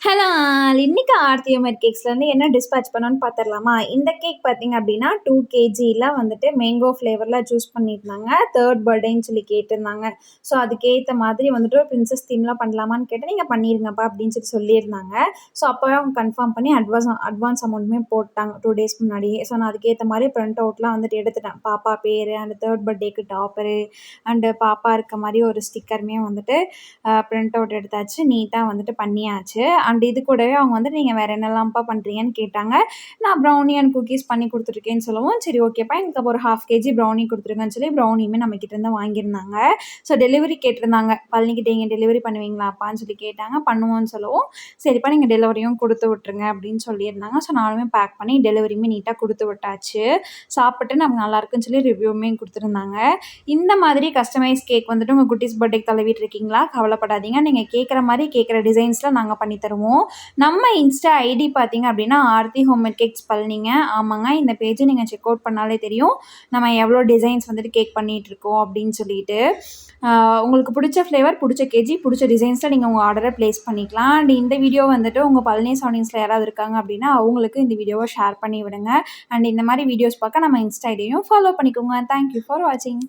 Hello all. இன்னைக்கு ஆர்த்தி அமர் கேக்ஸ்லேருந்து என்ன dispatch பண்ணோன்னு பார்த்துடலாமா? இந்த கேக் பார்த்தீங்க அப்படின்னா 2 கேஜியில் வந்துட்டு மேங்கோ ஃப்ளேவரில் சூஸ் பண்ணியிருந்தாங்க. 3rd பர்த்டேன்னு சொல்லி கேட்டிருந்தாங்க. ஸோ அதுக்கேற்ற மாதிரி வந்துட்டு ஒரு பிரின்சஸ் தீம்லாம் பண்ணலாமான்னு கேட்டால் நீங்கள் பண்ணிடுங்கப்பா அப்படின்னு சொல்லியிருந்தாங்க. ஸோ அப்போவே அவங்க கன்ஃபார்ம் பண்ணி அட்வான்ஸ் அமௌண்ட்டுமே போட்டாங்க 2 டேஸ்க்கு முன்னாடியே. ஸோ நான் அதுக்கேற்ற மாதிரி பிரிண்ட் அவுட்லாம் வந்துட்டு எடுத்துட்டேன். பாப்பா பேர் அண்ட் 3rd பர்த்டேக்கு டாப்பரு அண்டு பாப்பா இருக்க மாதிரி ஒரு ஸ்டிக்கருமே வந்துட்டு பிரிண்ட் அவுட் எடுத்தாச்சு. நீட்டாக வந்துட்டு பண்ணியாச்சு. அண்ட் இது கூடவே அவங்க வந்துட்டு நீங்கள் வேறு என்னெல்லாம்ப்பா பண்ணுறீங்கன்னு கேட்டாங்க. நான் ப்ரௌனி அண்ட் குக்கீஸ் பண்ணி கொடுத்துருக்கேன்னு சொல்லவும், சரி ஓகேப்பா எனக்கு அப்போ ஒரு 1/2 கேஜி ப்ரௌனி கொடுத்துருங்கன்னு சொல்லி ப்ரௌனியுமே நம்மக்கிட்டேருந்து வாங்கியிருந்தாங்க. ஸோ டெலிவரி கேட்டிருந்தாங்க. பழனிக்கிட்ட நீங்கள் டெலிவரி பண்ணுவீங்களாப்பான்னு சொல்லி கேட்டாங்க. பண்ணுவோன்னு சொல்லவும், சரிப்பா நீங்கள் டெலிவரியும் கொடுத்து விட்ருங்க அப்படின்னு சொல்லியிருந்தாங்க. ஸோ நானுமே பேக் பண்ணி டெலிவரியுமே நீட்டாக கொடுத்து விட்டாச்சு. சாப்பிட்டு நமக்கு நல்லாயிருக்குன்னு சொல்லி ரிவ்யூமே கொடுத்துருந்தாங்க. இந்த மாதிரி கஸ்டமைஸ் கேக் வந்துட்டு உங்கள் குட்டீஸ் பர்த்டேக்கு தழுவிட்டு இருக்கீங்களா? கவலைப்படாதீங்க. நீங்கள் கேட்குற மாதிரி கேட்குற டிசைன்ஸில் நாங்கள் பண்ணி தருவோம். நம்ம இன்ஸ்டா ஐடி பார்த்தீங்க அப்படின்னா ஆர்த்தி ஹோம்மேட் கேக்ஸ் பழனிங்க. ஆமாங்க, இந்த பேஜை நீங்கள் செக் அவுட் பண்ணாலே தெரியும் நம்ம எவ்வளோ டிசைன்ஸ் வந்துட்டு கேக் பண்ணிகிட்ருக்கோம் அப்படின்னு சொல்லிட்டு. உங்களுக்கு பிடிச்ச ஃப்ளேவர், பிடிச்ச கேஜி, பிடிச்ச டிசைன்ஸில் நீங்கள் உங்கள் ஆர்டரை ப்ளேஸ் பண்ணிக்கலாம். அண்ட் இந்த வீடியோ வந்துட்டு உங்கள் பழனி சரௌண்டிங்ஸில் யாராவது இருக்காங்க அப்படின்னா அவங்களுக்கு இந்த வீடியோவை ஷேர் பண்ணி விடுங்க. அண்ட் இந்த மாதிரி வீடியோஸ் பார்க்க நம்ம இன்ஸ்டா ஐடியையும் ஃபாலோ பண்ணிக்கோங்க. தேங்க்யூ ஃபார் வாட்சிங்.